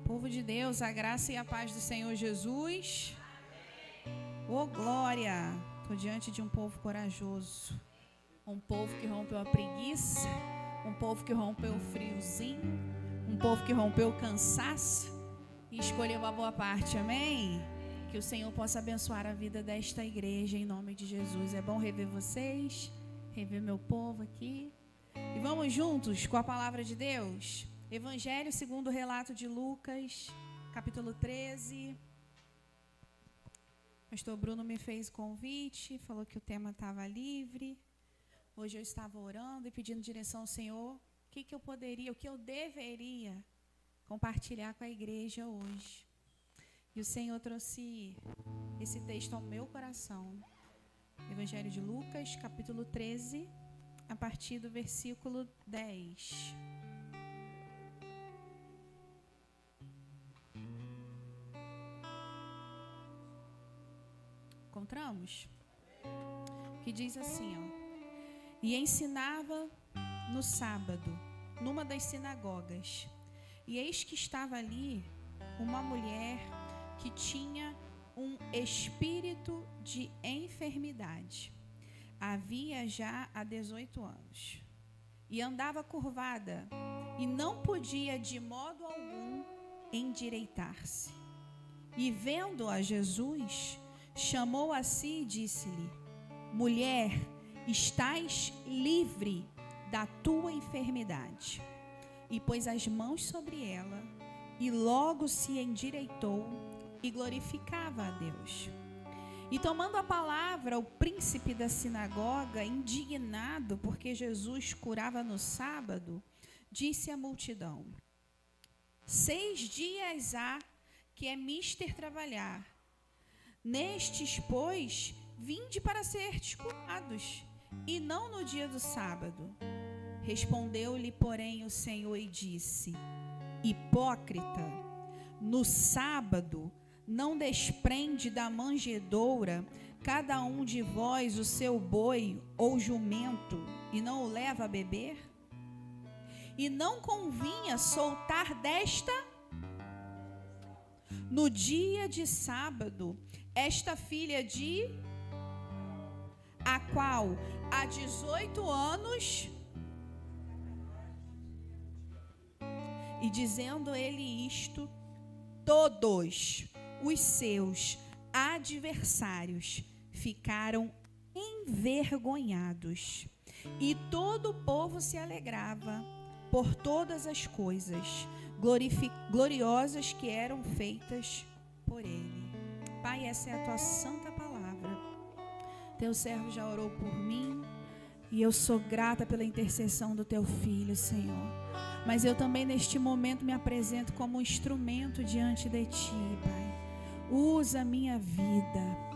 Povo de Deus, a graça e a paz do Senhor Jesus. Ô glória! Estou diante de um povo corajoso. Um povo que rompeu a preguiça. Um povo que rompeu o friozinho. Um povo que rompeu o cansaço. E escolheu a boa parte, amém? Que o Senhor possa abençoar a vida desta igreja em nome de Jesus. É bom rever vocês, rever meu povo aqui. E vamos juntos com a palavra de Deus. Evangelho segundo o relato de Lucas, capítulo 13. O pastor Bruno me fez o convite, falou que o tema estava livre. Hoje eu estava orando e pedindo direção ao Senhor. O que eu poderia, o que eu deveria compartilhar com a igreja hoje. E o Senhor trouxe esse texto ao meu coração. Evangelho de Lucas, capítulo 13, a partir do versículo 10. Encontramos? Que diz assim, ó. E ensinava no sábado, numa das sinagogas. E eis que estava ali uma mulher que tinha um espírito de enfermidade. Havia já há 18 anos. E andava curvada, e não podia de modo algum endireitar-se. E vendo-a Jesus, chamou a si e disse-lhe: Mulher, estás livre da tua enfermidade. E pôs as mãos sobre ela, e logo se endireitou e glorificava a Deus. E tomando a palavra, o príncipe da sinagoga, indignado porque Jesus curava no sábado, disse à multidão: 6 dias há que é mister trabalhar. Nestes, pois, vinde para serdes curados, e não no dia do sábado. Respondeu-lhe, porém, o Senhor e disse: Hipócrita, no sábado não desprende da manjedoura cada um de vós o seu boi ou jumento, e não o leva a beber? E não convinha soltar desta no dia de sábado esta filha de a qual há 18 anos, e dizendo ele isto, todos os seus adversários ficaram envergonhados, e todo o povo se alegrava por todas as coisas gloriosas que eram feitas por ele. Pai, essa é a tua santa palavra. Teu servo já orou por mim, e eu sou grata pela intercessão do teu filho, Senhor. Mas eu também neste momento me apresento como um instrumento diante de ti, Pai. Usa a minha vida.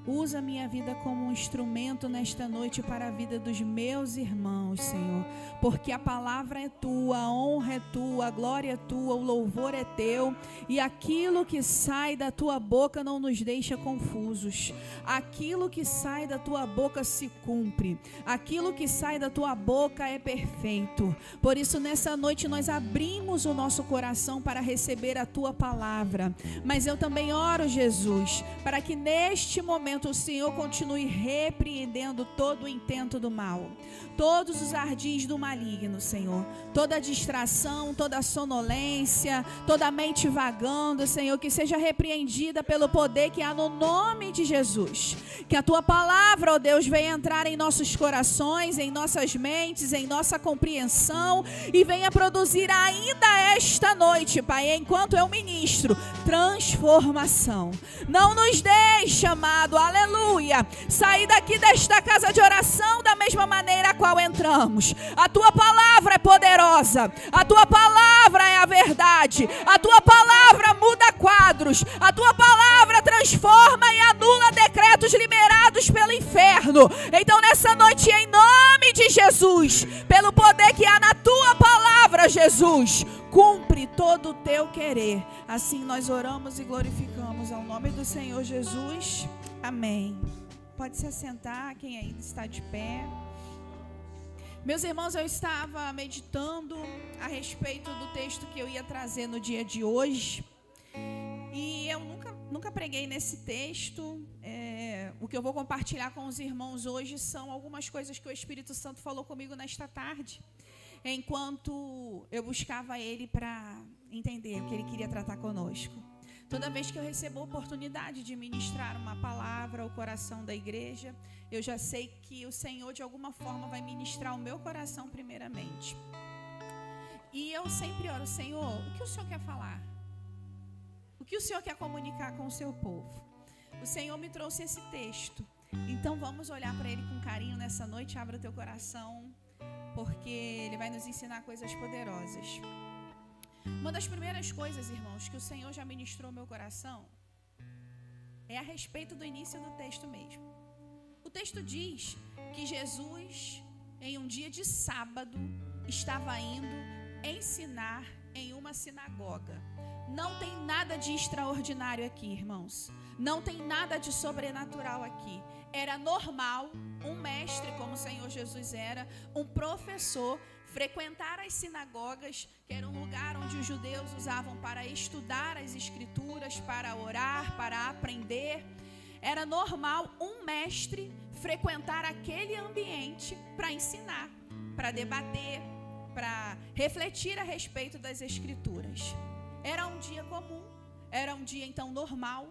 Usa a minha vida como um instrumento nesta noite para a vida dos meus irmãos, Senhor. Porque a palavra é tua, a honra é tua, a glória é tua, o louvor é teu. E aquilo que sai da tua boca não nos deixa confusos. Aquilo que sai da tua boca se cumpre. Aquilo que sai da tua boca é perfeito. Por isso, nessa noite, nós abrimos o nosso coração para receber a tua palavra. Mas eu também oro, Jesus, para que neste momento o Senhor continue repreendendo todo o intento do mal, todos os ardis do maligno, Senhor, toda distração, toda sonolência, toda mente vagando, Senhor, que seja repreendida pelo poder que há no nome de Jesus. Que a tua palavra, ó Deus, venha entrar em nossos corações, em nossas mentes, em nossa compreensão, e venha produzir ainda esta noite, Pai, enquanto eu ministro, transformação. Não nos deixe, amado, aleluia, sair daqui desta casa de oração da mesma maneira a qual entramos. A tua palavra é poderosa, a tua palavra é a verdade, a tua palavra muda quadros, a tua palavra transforma e anula decretos liberados pelo inferno. Então nessa noite, em nome de Jesus, pelo poder que há na tua palavra, Jesus, cumpre todo o teu querer. Assim nós oramos e glorificamos ao nome do Senhor Jesus. Amém. Pode se assentar, quem ainda está de pé. Meus irmãos, eu estava meditando a respeito do texto que eu ia trazer no dia de hoje. E eu nunca preguei nesse texto. O que eu vou compartilhar com os irmãos hoje são algumas coisas que o Espírito Santo falou comigo nesta tarde, enquanto eu buscava Ele para entender o que Ele queria tratar conosco. Toda vez que eu recebo a oportunidade de ministrar uma palavra ao coração da igreja, eu já sei que o Senhor de alguma forma vai ministrar o meu coração primeiramente. E eu sempre oro: Senhor, o que o Senhor quer falar? O que o Senhor quer comunicar com o seu povo? O Senhor me trouxe esse texto. Então vamos olhar para ele com carinho nessa noite. Abra o teu coração, porque ele vai nos ensinar coisas poderosas. Uma das primeiras coisas, irmãos, que o Senhor já ministrou no meu coração é a respeito do início do texto mesmo. O texto diz que Jesus, em um dia de sábado, estava indo ensinar em uma sinagoga. Não tem nada de extraordinário aqui, irmãos. Não tem nada de sobrenatural aqui. Era normal um mestre, como o Senhor Jesus era, um professor, frequentar as sinagogas, que era um lugar onde os judeus usavam para estudar as escrituras, para orar, para aprender. Era normal um mestre frequentar aquele ambiente para ensinar, para debater, para refletir a respeito das escrituras. Era um dia comum, era um dia então normal.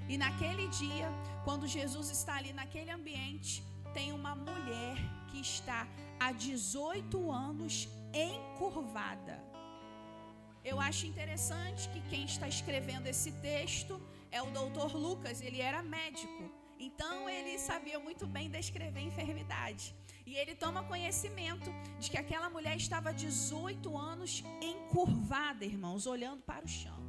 E naquele dia, quando Jesus está ali naquele ambiente, tem uma mulher que está há 18 anos encurvada. Eu acho interessante que quem está escrevendo esse texto é o doutor Lucas. Ele era médico, então ele sabia muito bem descrever enfermidade. E ele toma conhecimento de que aquela mulher estava 18 anos encurvada, irmãos, olhando para o chão.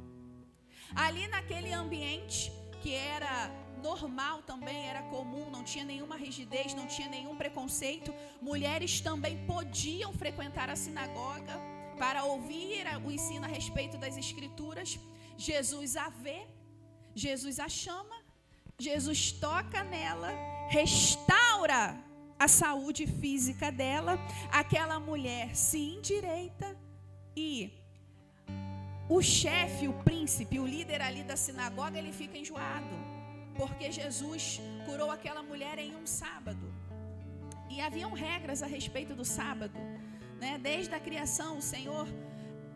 Ali naquele ambiente que era normal também, era comum, não tinha nenhuma rigidez, não tinha nenhum preconceito. Mulheres também podiam frequentar a sinagoga para ouvir o ensino a respeito das escrituras. Jesus a vê, Jesus a chama, Jesus toca nela, restaura a saúde física dela. Aquela mulher se endireita e o chefe, o príncipe, o líder ali da sinagoga, ele fica enjoado, porque Jesus curou aquela mulher em um sábado. E haviam regras a respeito do sábado, né? Desde a criação, o Senhor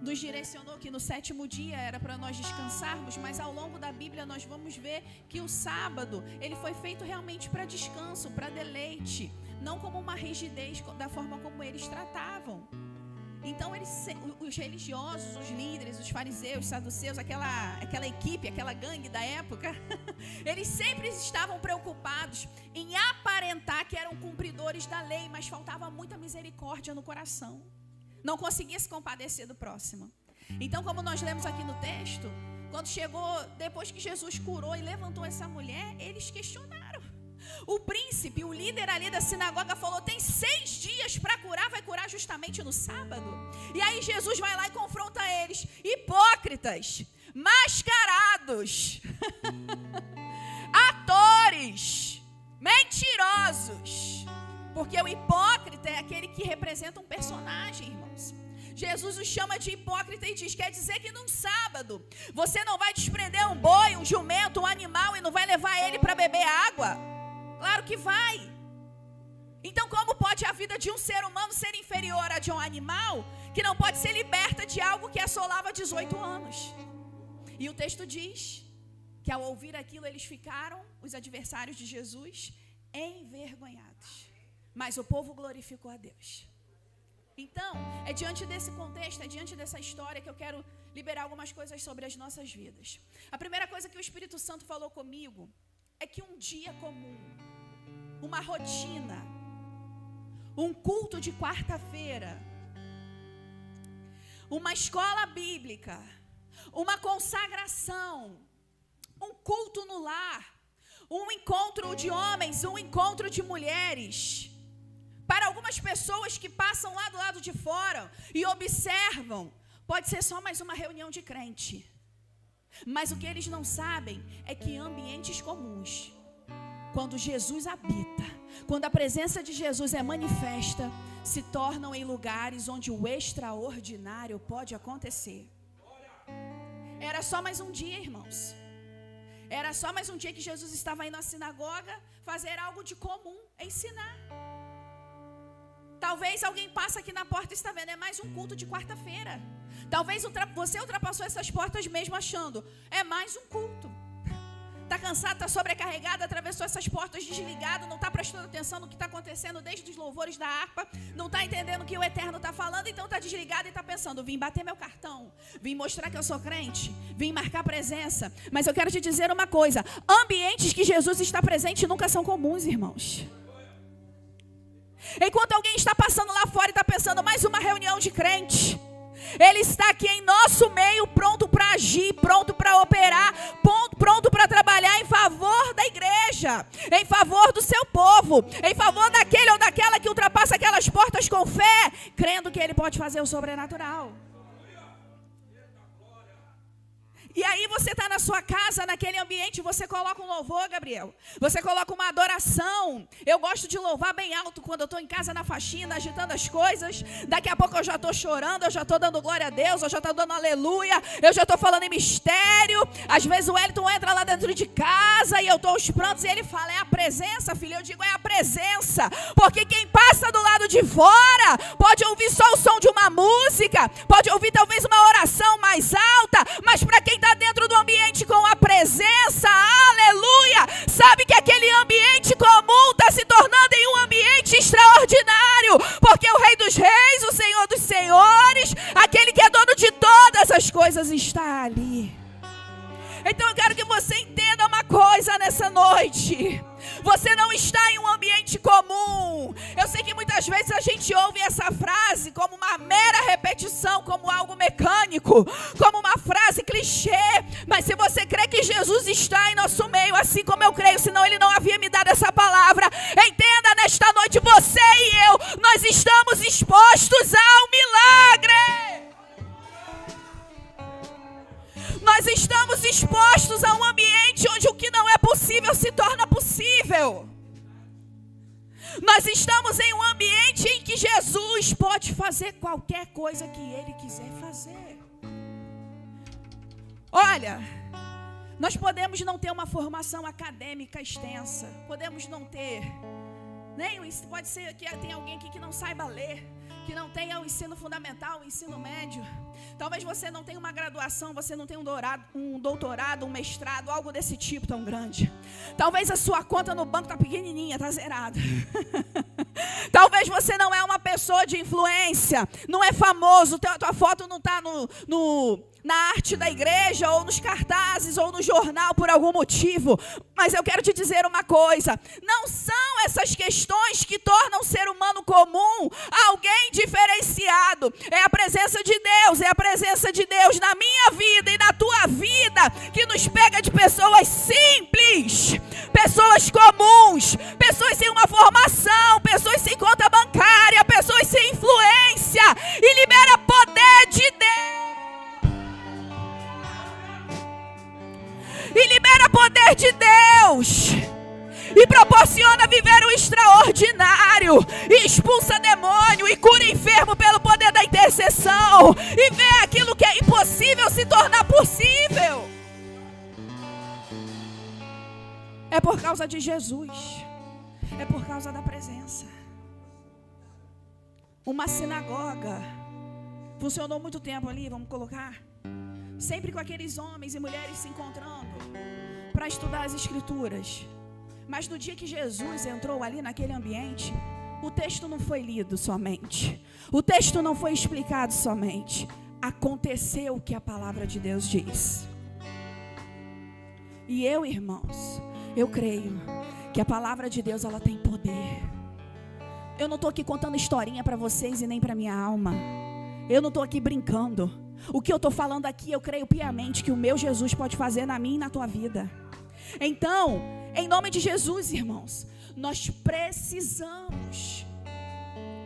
nos direcionou que no 7º dia era para nós descansarmos, mas ao longo da Bíblia nós vamos ver que o sábado, ele foi feito realmente para descanso, para deleite, não como uma rigidez da forma como eles tratavam. Então os religiosos, os líderes, os fariseus, os saduceus, aquela equipe, aquela gangue da época, eles sempre estavam preocupados em aparentar que eram cumpridores da lei, mas faltava muita misericórdia no coração. Não conseguia se compadecer do próximo. Então, como nós lemos aqui no texto, quando chegou, depois que Jesus curou e levantou essa mulher, eles questionaram. O príncipe, o líder ali da sinagoga falou: tem 6 dias para curar, vai curar justamente no sábado? E aí Jesus vai lá e confronta eles: hipócritas, mascarados, atores, mentirosos. Porque o hipócrita é aquele que representa um personagem, irmãos. Jesus os chama de hipócrita e diz: quer dizer que num sábado você não vai desprender um boi, um jumento, um animal e não vai levar ele para beber água? Claro que vai. Então como pode a vida de um ser humano ser inferior à de um animal que não pode ser liberta de algo que assolava 18 anos? E o texto diz que ao ouvir aquilo eles ficaram, os adversários de Jesus, envergonhados. Mas o povo glorificou a Deus. Então, é diante desse contexto, é diante dessa história que eu quero liberar algumas coisas sobre as nossas vidas. A primeira coisa que o Espírito Santo falou comigo é que um dia comum, uma rotina, um culto de quarta-feira, uma escola bíblica, uma consagração, um culto no lar, um encontro de homens, um encontro de mulheres, para algumas pessoas que passam lá do lado de fora e observam, pode ser só mais uma reunião de crente. Mas o que eles não sabem é que em ambientes comuns, quando Jesus habita, quando a presença de Jesus é manifesta, se tornam em lugares onde o extraordinário pode acontecer. Era só mais um dia, irmãos. Era só mais um dia que Jesus estava indo à sinagoga fazer algo de comum, ensinar. Talvez alguém passe aqui na porta e está vendo, é mais um culto de quarta-feira. Talvez você ultrapassou essas portas mesmo achando, é mais um culto. Está cansado, está sobrecarregado, atravessou essas portas desligado, não está prestando atenção no que está acontecendo desde os louvores da harpa, não está entendendo o que o Eterno está falando, então está desligado e está pensando, vim bater meu cartão, vim mostrar que eu sou crente, vim marcar presença. Mas eu quero te dizer uma coisa, ambientes que Jesus está presente nunca são comuns, irmãos. Enquanto alguém está passando lá fora e está pensando, mais uma reunião de crente, Ele está aqui em nosso meio, pronto para agir, pronto para operar, pronto para trabalhar em favor da igreja, em favor do seu povo, em favor daquele ou daquela que ultrapassa aquelas portas com fé, crendo que Ele pode fazer o sobrenatural. E aí você está na sua casa, naquele ambiente, você coloca um louvor, Gabriel. Você coloca uma adoração. Eu gosto de louvar bem alto quando eu estou em casa na faxina, agitando as coisas. Daqui a pouco eu já estou chorando, eu já estou dando glória a Deus, eu já estou dando aleluia, eu já estou falando em mistério. Às vezes o Wellington entra lá dentro de casa e eu estou aos prantos e ele fala, é a presença, filho. Eu digo, é a presença. Porque quem passa do lado de fora pode ouvir só o som de uma música, pode ouvir talvez uma oração mais alta, mas para quem está dentro do ambiente com a presença, aleluia, sabe que aquele ambiente comum está se tornando em um ambiente extraordinário, porque o Rei dos Reis, o Senhor dos Senhores, aquele que é dono de todas as coisas está ali. Então eu quero que você entenda uma coisa nessa noite. Você não está em um ambiente comum. Eu sei que muitas vezes a gente ouve essa frase como uma mera repetição, como algo mecânico, como uma frase clichê. Mas se você crê que Jesus está em nosso meio, assim como eu creio, senão Ele não havia me dado essa palavra, entenda nesta noite, você e eu, nós estamos expostos ao milagre. Nós estamos expostos a um ambiente onde o que não é possível se torna possível. Nós estamos em um ambiente em que Jesus pode fazer qualquer coisa que Ele quiser fazer. Olha, nós podemos não ter uma formação acadêmica extensa, podemos não ter, pode ser que tem alguém aqui que não saiba ler, que não tenha o ensino fundamental, o ensino médio. Talvez você não tenha uma graduação, você não tenha um doutorado, um mestrado, algo desse tipo tão grande. Talvez a sua conta no banco está pequenininha, está zerada. Talvez você não é uma pessoa de influência, não é famoso, tua foto não está na arte da igreja, ou nos cartazes, ou no jornal, por algum motivo. Mas eu quero te dizer uma coisa, não são essas questões que tornam o ser humano comum alguém diferenciado. É a presença de Deus, é a presença de Deus na minha vida e na tua vida, que nos pega de pessoas simples, pessoas comuns, pessoas sem uma formação, pessoas sem conta bancária, pessoas sem influência, e libera poder de Deus. E libera poder de Deus. E proporciona viver o extraordinário. E expulsa demônio. E cura enfermo pelo poder da intercessão. E vê aquilo que é impossível se tornar possível. É por causa de Jesus. É por causa da presença. Uma sinagoga. Funcionou muito tempo ali, vamos colocar. Sempre com aqueles homens e mulheres se encontrando para estudar as escrituras. Mas no dia que Jesus entrou ali naquele ambiente, o texto não foi lido somente, o texto não foi explicado somente. Aconteceu o que a palavra de Deus diz. E eu, irmãos, eu creio que a palavra de Deus, ela tem poder. Eu não estou aqui contando historinha para vocês e nem para minha alma. Eu não estou aqui brincando. O que eu estou falando aqui, eu creio piamente que o meu Jesus pode fazer na minha e na tua vida. Então, em nome de Jesus, irmãos, nós precisamos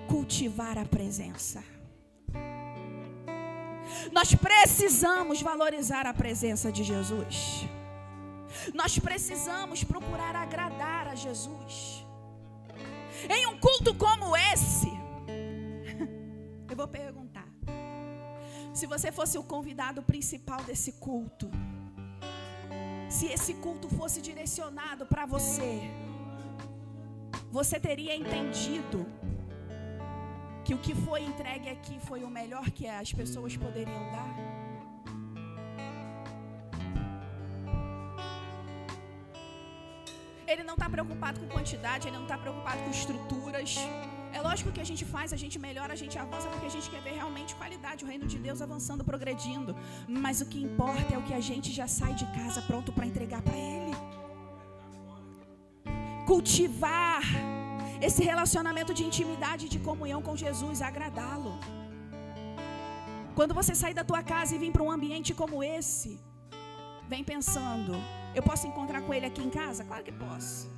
cultivar a presença. Nós precisamos valorizar a presença de Jesus. Nós precisamos procurar agradar a Jesus. Em um culto como esse, vou perguntar. Se você fosse o convidado principal desse culto, se esse culto fosse direcionado para você, você teria entendido que o que foi entregue aqui foi o melhor que as pessoas poderiam dar? Ele não está preocupado com quantidade, ele não está preocupado com estruturas. É lógico que a gente faz, a gente melhora, a gente avança, porque a gente quer ver realmente qualidade, o reino de Deus avançando, progredindo. Mas o que importa é o que a gente já sai de casa pronto para entregar para Ele. Cultivar esse relacionamento de intimidade e de comunhão com Jesus, agradá-lo. Quando você sair da tua casa e vir para um ambiente como esse, vem pensando: eu posso encontrar com Ele aqui em casa? Claro que posso.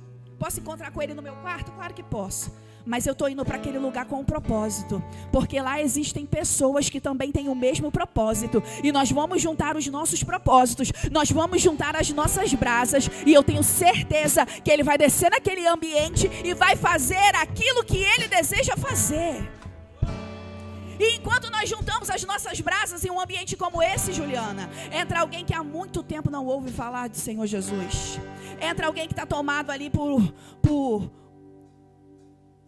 Posso encontrar com Ele no meu quarto? Claro que posso. Mas eu estou indo para aquele lugar com um propósito, porque lá existem pessoas que também têm o mesmo propósito, e nós vamos juntar os nossos propósitos, nós vamos juntar as nossas brasas, e eu tenho certeza que Ele vai descer naquele ambiente e vai fazer aquilo que Ele deseja fazer. E enquanto nós juntamos as nossas brasas em um ambiente como esse, Juliana, entra alguém que há muito tempo não ouve falar de Senhor Jesus. Entra alguém que está tomado ali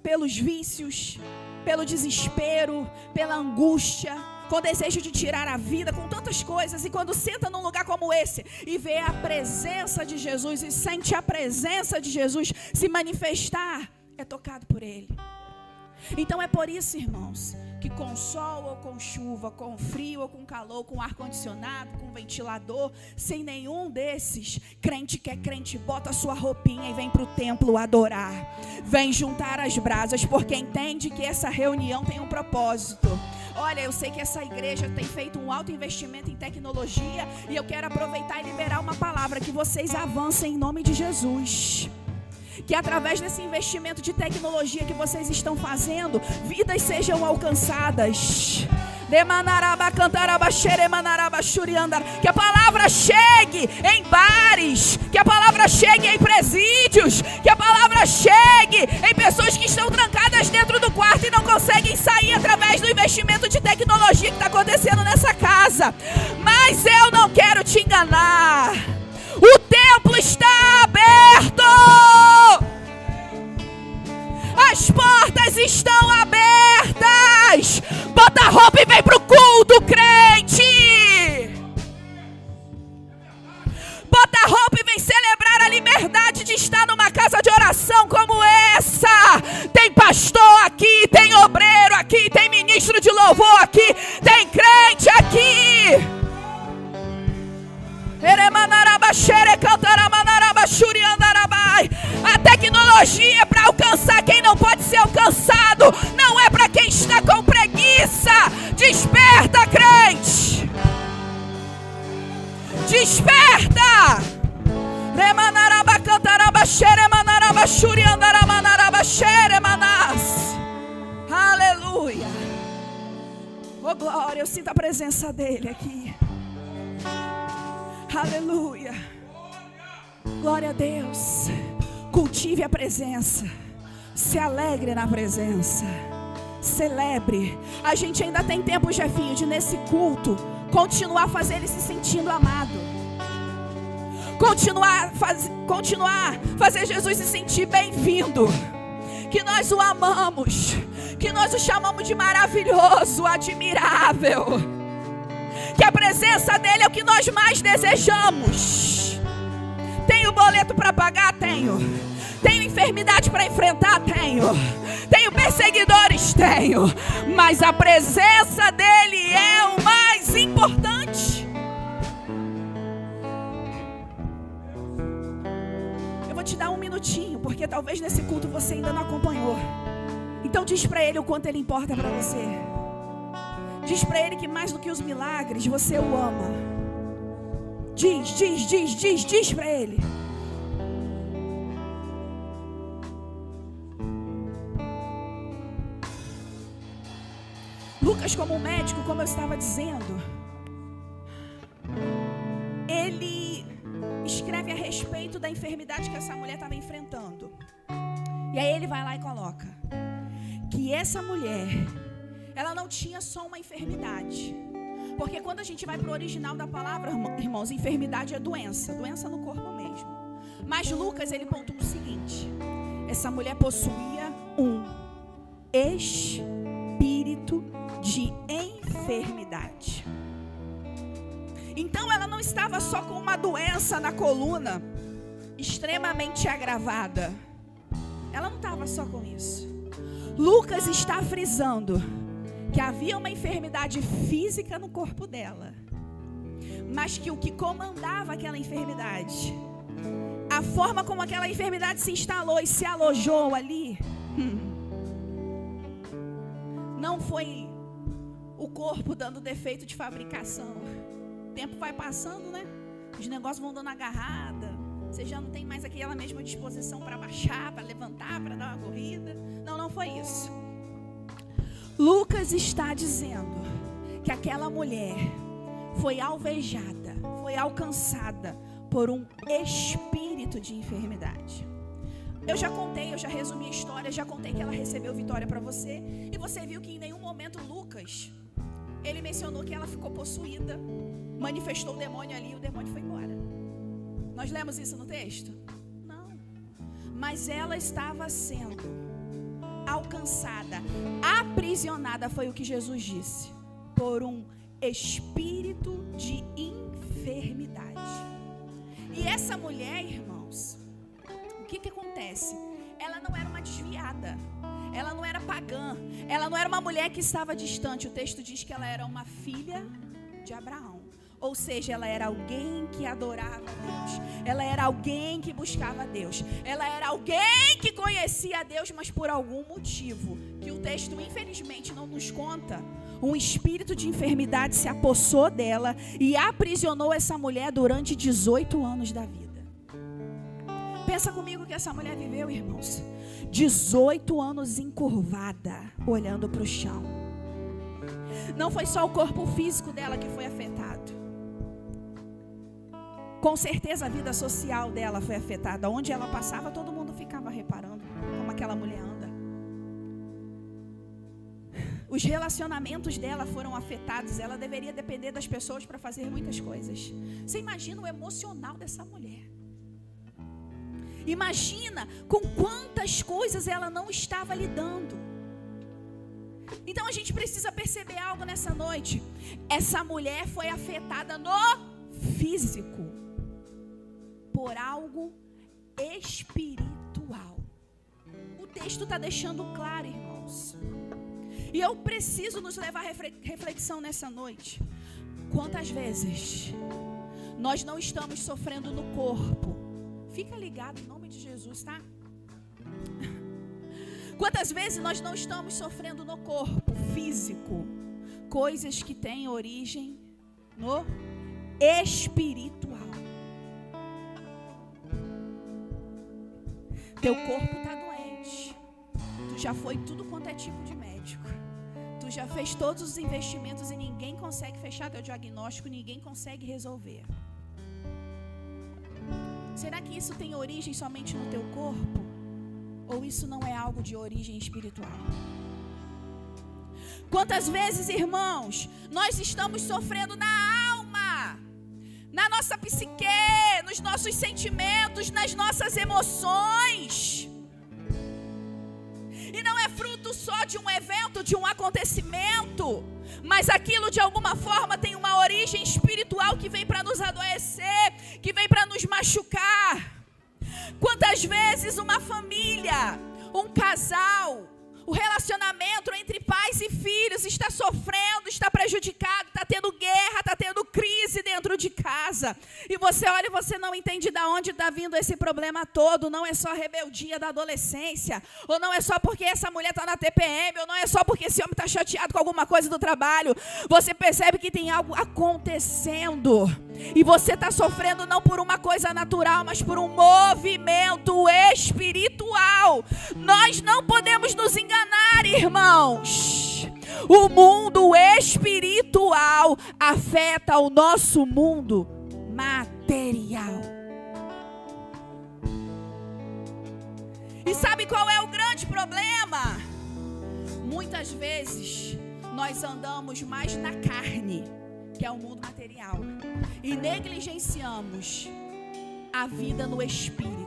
pelos vícios, pelo desespero, pela angústia, com desejo de tirar a vida, com tantas coisas. E quando senta num lugar como esse e vê a presença de Jesus e sente a presença de Jesus se manifestar, é tocado por Ele. Então é por isso, irmãos, que com sol ou com chuva, com frio ou com calor, com ar-condicionado, com ventilador, sem nenhum desses, crente que é crente, bota a sua roupinha e vem para o templo adorar. Vem juntar as brasas, porque entende que essa reunião tem um propósito. Olha, eu sei que essa igreja tem feito um alto investimento em tecnologia, e eu quero aproveitar e liberar uma palavra, que vocês avancem em nome de Jesus. Que através desse investimento de tecnologia que vocês estão fazendo, vidas sejam alcançadas. Que a palavra chegue em bares, que a palavra chegue em presídios, que a palavra chegue em pessoas que estão trancadas dentro do quarto e não conseguem sair através do investimento de tecnologia que está acontecendo nessa casa. Mas eu não quero te enganar. O templo está aberto. As portas estão abertas. Bota a roupa e vem pro culto, crente. Bota a roupa e vem celebrar a liberdade de estar numa casa de oração como essa. Tem pastor aqui, tem obreiro aqui, tem ministro de louvor aqui, tem crente aqui. A tecnologia é para alcançar quem não pode ser alcançado, não é para quem está com preguiça. Desperta, crente! Desperta! Aleluia! Oh glória, eu sinto a presença dele aqui. Aleluia. Glória a Deus. Cultive a presença. Se alegre na presença. Celebre. A gente ainda tem tempo, Jefinho, de nesse culto continuar a fazer ele se sentindo amado. Continuar a fazer Jesus se sentir bem-vindo. Que nós o amamos. Que nós o chamamos de maravilhoso, admirável. Que a presença dele é o que nós mais desejamos. Tenho boleto para pagar? Tenho. Tenho enfermidade para enfrentar? Tenho. Tenho perseguidores? Tenho. Mas a presença dele é o mais importante. Eu vou te dar um minutinho, porque talvez nesse culto você ainda não acompanhou. Então diz para ele o quanto ele importa para você. Diz para ele que mais do que os milagres, você o ama. Diz para ele. Lucas, como médico, como eu estava dizendo, ele escreve a respeito da enfermidade que essa mulher estava enfrentando. E aí ele vai lá e coloca que essa mulher, ela não tinha só uma enfermidade. Porque quando a gente vai para o original da palavra, irmãos, enfermidade é doença no corpo mesmo. Mas Lucas, ele pontua o seguinte: essa mulher possuía um espírito de enfermidade. Então ela não estava só com uma doença na coluna extremamente agravada. Ela não estava só com isso. Lucas está frisando que havia uma enfermidade física no corpo dela, mas que o que comandava aquela enfermidade, a forma como aquela enfermidade se instalou e se alojou ali, não foi o corpo dando defeito de fabricação. O tempo vai passando, né? Os negócios vão dando agarrada. Você já não tem mais aquela mesma disposição para baixar, para levantar, para dar uma corrida. Não foi isso. Lucas está dizendo que aquela mulher foi alvejada, foi alcançada por um espírito de enfermidade. Eu já resumi a história, já contei que ela recebeu vitória para você. E você viu que em nenhum momento Lucas, ele mencionou que ela ficou possuída, manifestou o demônio ali e o demônio foi embora. Nós lemos isso no texto? Não. Mas ela estava sendo alcançada, aprisionada, foi o que Jesus disse, por um espírito de enfermidade. E essa mulher, irmãos, o que acontece? Ela não era uma desviada, ela não era pagã, ela não era uma mulher que estava distante. O texto diz que ela era uma filha de Abraão. Ou seja, ela era alguém que adorava a Deus. Ela era alguém que buscava a Deus. Ela era alguém que conhecia a Deus, mas por algum motivo, que o texto infelizmente não nos conta, um espírito de enfermidade se apossou dela e aprisionou essa mulher durante 18 anos da vida. Pensa comigo que essa mulher viveu, irmãos, 18 anos encurvada, olhando para o chão. Não foi só o corpo físico dela que foi afetado. Com certeza a vida social dela foi afetada. Onde ela passava, todo mundo ficava reparando como aquela mulher anda. Os relacionamentos dela foram afetados. Ela deveria depender das pessoas para fazer muitas coisas. Você imagina o emocional dessa mulher. Imagina com quantas coisas ela não estava lidando. Então a gente precisa perceber algo nessa noite. Essa mulher foi afetada no físico por algo espiritual. O texto está deixando claro, irmãos. E eu preciso nos levar a reflexão nessa noite. Quantas vezes nós não estamos sofrendo no corpo? Fica ligado em nome de Jesus, tá? Quantas vezes nós não estamos sofrendo no corpo físico coisas que têm origem no espiritual? Teu corpo está doente. Tu já foi tudo quanto é tipo de médico. Tu já fez todos os investimentos e ninguém consegue fechar teu diagnóstico, ninguém consegue resolver. Será que isso tem origem somente no teu corpo? Ou isso não é algo de origem espiritual? Quantas vezes, irmãos, nós estamos sofrendo na alma, na nossa psique, nos nossos sentimentos, nas nossas emoções. E não é fruto só de um evento, de um acontecimento, mas aquilo de alguma forma tem uma origem espiritual que vem para nos adoecer, que vem para nos machucar. Quantas vezes uma família, um casal, o relacionamento entre pais e filhos está sofrendo, está prejudicado, está tendo guerra, está tendo crise dentro de casa. E você olha e você não entende de onde está vindo esse problema todo. Não é só a rebeldia da adolescência, ou não é só porque essa mulher está na TPM, ou não é só porque esse homem está chateado com alguma coisa do trabalho. Você percebe que tem algo acontecendo. E você está sofrendo não por uma coisa natural, mas por um movimento espiritual. Nós não podemos nos enganar, irmãos. O mundo espiritual afeta o nosso mundo material. E sabe qual é o grande problema? Muitas vezes nós andamos mais na carne, que é o mundo material, e negligenciamos a vida no espírito.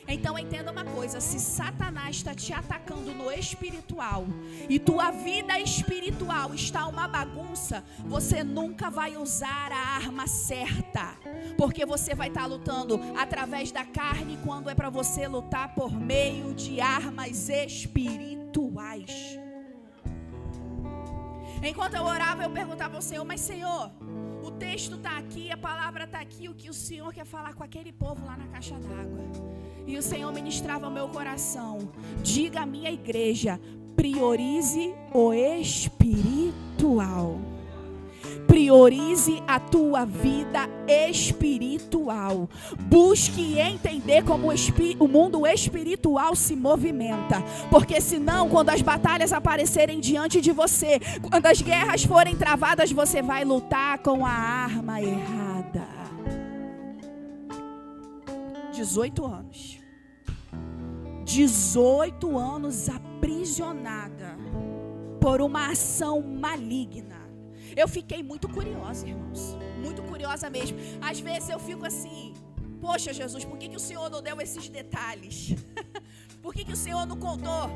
Então entenda uma coisa: se Satanás está te atacando no espiritual e tua vida espiritual está uma bagunça, você nunca vai usar a arma certa, porque você vai estar lutando através da carne, quando é para você lutar por meio de armas espirituais. Enquanto eu orava, eu perguntava ao Senhor: mas Senhor, o texto está aqui, a palavra está aqui, o que o Senhor quer falar com aquele povo lá na caixa d'água? E o Senhor ministrava ao meu coração: diga à minha igreja, priorize o espiritual. Priorize a tua vida espiritual. Busque entender como o mundo espiritual se movimenta. Porque senão, quando as batalhas aparecerem diante de você, quando as guerras forem travadas, você vai lutar com a arma errada. 18 anos. 18 anos aprisionada por uma ação maligna. Eu fiquei muito curiosa, irmãos. Muito curiosa mesmo. Às vezes eu fico assim: poxa, Jesus, por que o Senhor não deu esses detalhes? Por que o Senhor não contou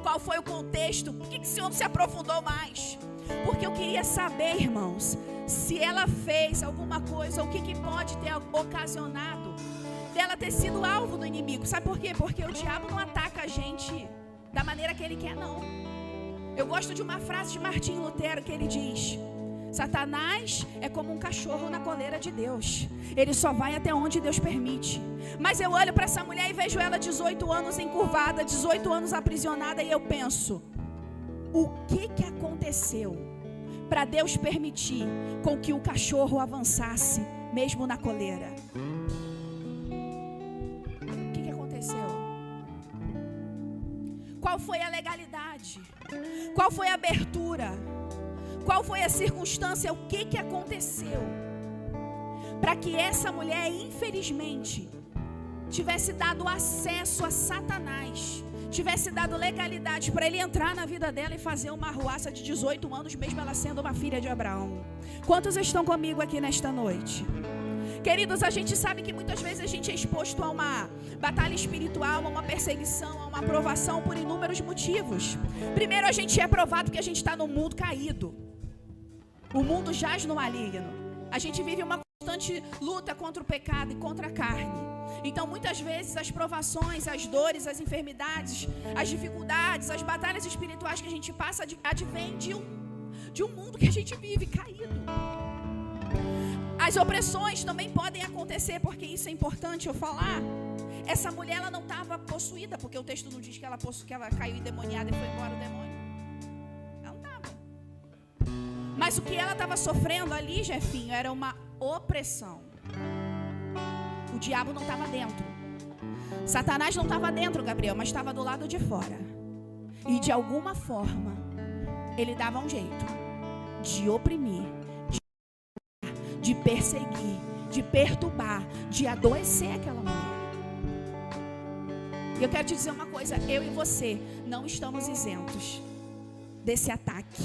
qual foi o contexto? Por que o Senhor não se aprofundou mais? Porque eu queria saber, irmãos, se ela fez alguma coisa, o que pode ter ocasionado dela ter sido alvo do inimigo. Sabe por quê? Porque o diabo não ataca a gente da maneira que ele quer, não. Eu gosto de uma frase de Martinho Lutero, que ele diz: Satanás é como um cachorro na coleira de Deus. Ele só vai até onde Deus permite. Mas eu olho para essa mulher e vejo ela 18 anos encurvada, 18 anos aprisionada, e eu penso: o que aconteceu para Deus permitir com que o cachorro avançasse mesmo na coleira? Qual foi a legalidade? Qual foi a abertura? Qual foi a circunstância? O que aconteceu para que essa mulher, infelizmente, tivesse dado acesso a Satanás, tivesse dado legalidade para ele entrar na vida dela e fazer uma arruaça de 18 anos, mesmo ela sendo uma filha de Abraão? Quantos estão comigo aqui nesta noite? Queridos, a gente sabe que muitas vezes a gente é exposto a uma batalha espiritual, a uma perseguição, a uma provação por inúmeros motivos. Primeiro, a gente é provado que a gente está no mundo caído. O mundo jaz no maligno. A gente vive uma constante luta contra o pecado e contra a carne. Então, muitas vezes, as provações, as dores, as enfermidades, as dificuldades, as batalhas espirituais que a gente passa advêm de um mundo que a gente vive caído. As opressões também podem acontecer, porque isso é importante eu falar. Essa mulher, ela não estava possuída, porque o texto não diz que ela caiu endemoniada e foi embora o demônio. Ela não estava. Mas o que ela estava sofrendo ali, Jefinho, era uma opressão. O diabo não estava dentro. Satanás não estava dentro, Gabriel, mas estava do lado de fora. E de alguma forma, ele dava um jeito de oprimir, de perseguir, de perturbar, de adoecer aquela mulher. E eu quero te dizer uma coisa: eu e você não estamos isentos desse ataque.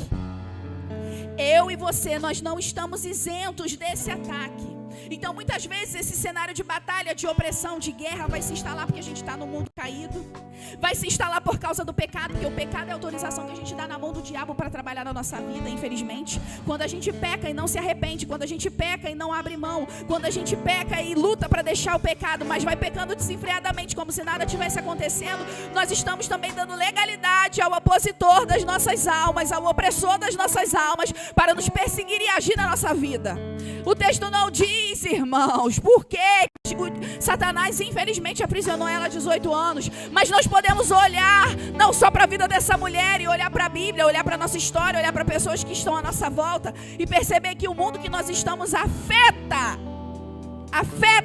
Eu e você, nós não estamos isentos desse ataque. Então, muitas vezes, esse cenário de batalha, de opressão, de guerra vai se instalar porque a gente está no mundo caído. Vai se instalar por causa do pecado, porque o pecado é a autorização que a gente dá na mão do diabo para trabalhar na nossa vida, infelizmente. Quando a gente peca e não se arrepende, quando a gente peca e não abre mão, quando a gente peca e luta para deixar o pecado, mas vai pecando desenfreadamente, como se nada tivesse acontecendo, nós estamos também dando legalidade ao opositor das nossas almas, ao opressor das nossas almas, para nos perseguir e agir na nossa vida. O texto não diz, irmãos, por que Satanás infelizmente aprisionou ela 18 anos, mas nós podemos olhar não só para a vida dessa mulher, e olhar para a Bíblia, olhar para a nossa história, olhar para pessoas que estão à nossa volta e perceber que o mundo que nós estamos afeta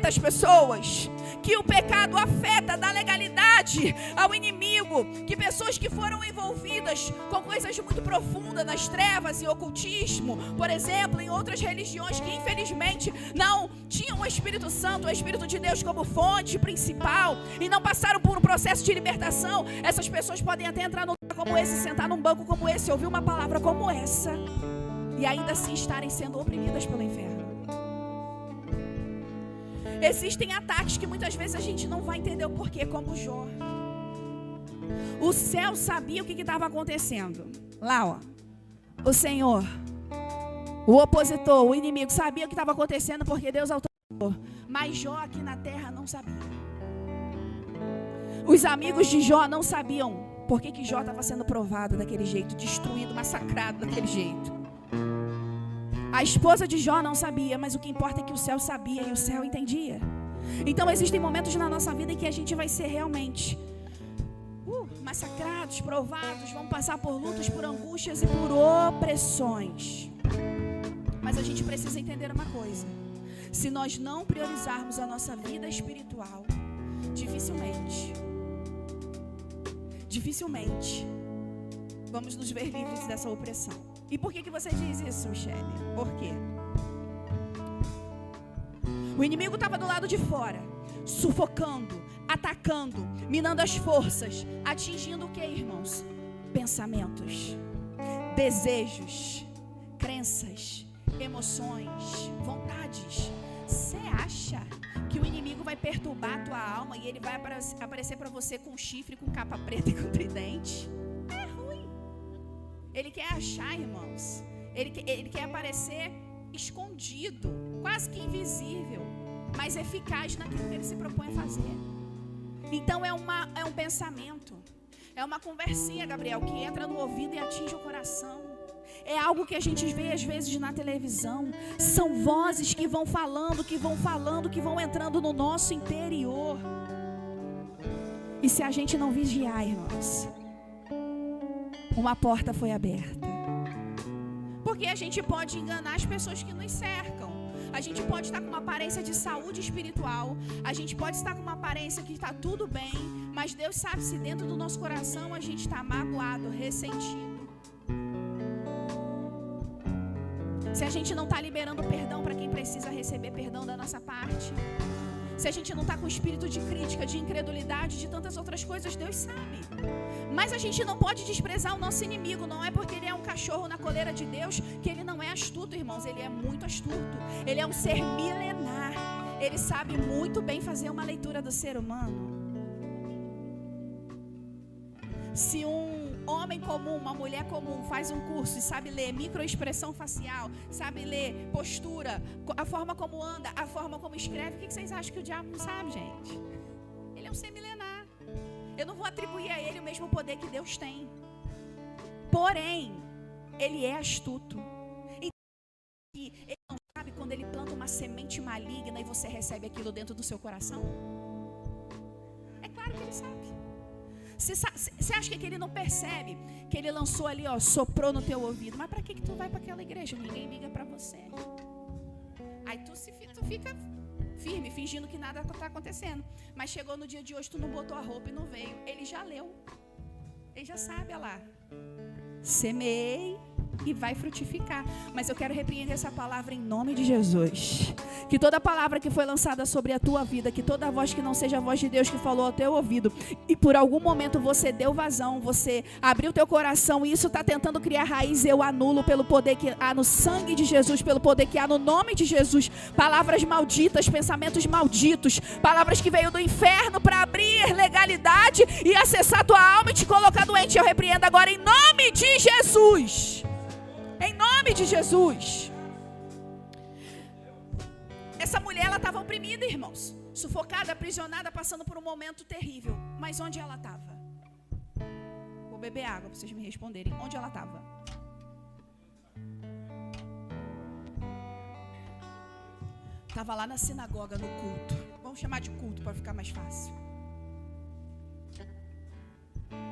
as pessoas, que o pecado afeta, dá legalidade ao inimigo, que pessoas que foram envolvidas com coisas muito profundas nas trevas e ocultismo, por exemplo, em outras religiões que infelizmente não tinham o Espírito Santo, o Espírito de Deus como fonte principal, e não passaram por um processo de libertação, essas pessoas podem até entrar num lugar como esse, sentar num banco como esse, ouvir uma palavra como essa, e ainda assim estarem sendo oprimidas pelo inferno. Existem ataques que muitas vezes a gente não vai entender o porquê, como Jó. O céu sabia o que estava acontecendo. Lá, ó. O Senhor, o opositor, o inimigo sabia o que estava acontecendo porque Deus autorizou. Mas Jó aqui na terra não sabia. Os amigos de Jó não sabiam por que Jó estava sendo provado daquele jeito, destruído, massacrado daquele jeito. A esposa de Jó não sabia, mas o que importa é que o céu sabia e o céu entendia. Então existem momentos na nossa vida em que a gente vai ser realmente massacrados, provados, vamos passar por lutas, por angústias e por opressões. Mas a gente precisa entender uma coisa: se nós não priorizarmos a nossa vida espiritual, dificilmente vamos nos ver livres dessa opressão. E por que você diz isso, Michele? Por quê? O inimigo estava do lado de fora, sufocando, atacando, minando as forças, atingindo o que, irmãos? Pensamentos, desejos, crenças, emoções, vontades. Você acha que o inimigo vai perturbar a tua alma e ele vai aparecer para você com chifre, com capa preta e com tridente? É ruim. Ele quer achar, irmãos. Ele quer aparecer escondido, quase que invisível, mas eficaz naquilo que ele se propõe a fazer. Então é um pensamento, é uma conversinha, Gabriel, que entra no ouvido e atinge o coração. É algo que a gente vê às vezes na televisão. São vozes que vão falando, que vão entrando no nosso interior. E se a gente não vigiar, irmãos, uma porta foi aberta. Porque a gente pode enganar as pessoas que nos cercam. A gente pode estar com uma aparência de saúde espiritual. A gente pode estar com uma aparência que está tudo bem. Mas Deus sabe se dentro do nosso coração a gente está magoado, ressentido. Se a gente não está liberando perdão para quem precisa receber perdão da nossa parte. Se a gente não está com espírito de crítica, de incredulidade, de tantas outras coisas, Deus sabe. Mas a gente não pode desprezar o nosso inimigo. Não é porque ele é um cachorro na coleira de Deus que ele não é astuto, irmãos. Ele é muito astuto. Ele é um ser milenar. Ele sabe muito bem fazer uma leitura do ser humano. Se um homem comum, uma mulher comum faz um curso e sabe ler microexpressão facial, sabe ler postura, a forma como anda, a forma como escreve, o que vocês acham que o diabo não sabe, gente? Ele é um ser milenar. Eu não vou atribuir a ele o mesmo poder que Deus tem. Porém, ele é astuto. E ele não sabe quando ele planta uma semente maligna e você recebe aquilo dentro do seu coração? É claro que ele sabe. Você acha que ele não percebe que ele lançou ali, ó, soprou no teu ouvido? Mas para que tu vai para aquela igreja? Ninguém liga para você. Aí tu fica firme, fingindo que nada está acontecendo. Mas chegou no dia de hoje, tu não botou a roupa e não veio. Ele já leu. Ele já sabe, olha lá. Semeei e vai frutificar. Mas eu quero repreender essa palavra em nome de Jesus. Que toda palavra que foi lançada sobre a tua vida, que toda voz que não seja a voz de Deus que falou ao teu ouvido, e por algum momento você deu vazão, você abriu teu coração e isso está tentando criar raiz, eu anulo pelo poder que há no sangue de Jesus, pelo poder que há no nome de Jesus. Palavras malditas, pensamentos malditos, palavras que veio do inferno para abrir legalidade e acessar tua alma e te colocar doente. Eu repreendo agora em nome de Jesus. Em nome de Jesus. Essa mulher, ela estava oprimida, irmãos. Sufocada, aprisionada, passando por um momento terrível. Mas onde ela estava? Vou beber água para vocês me responderem. Onde ela estava? Estava lá na sinagoga, no culto. Vamos chamar de culto para ficar mais fácil.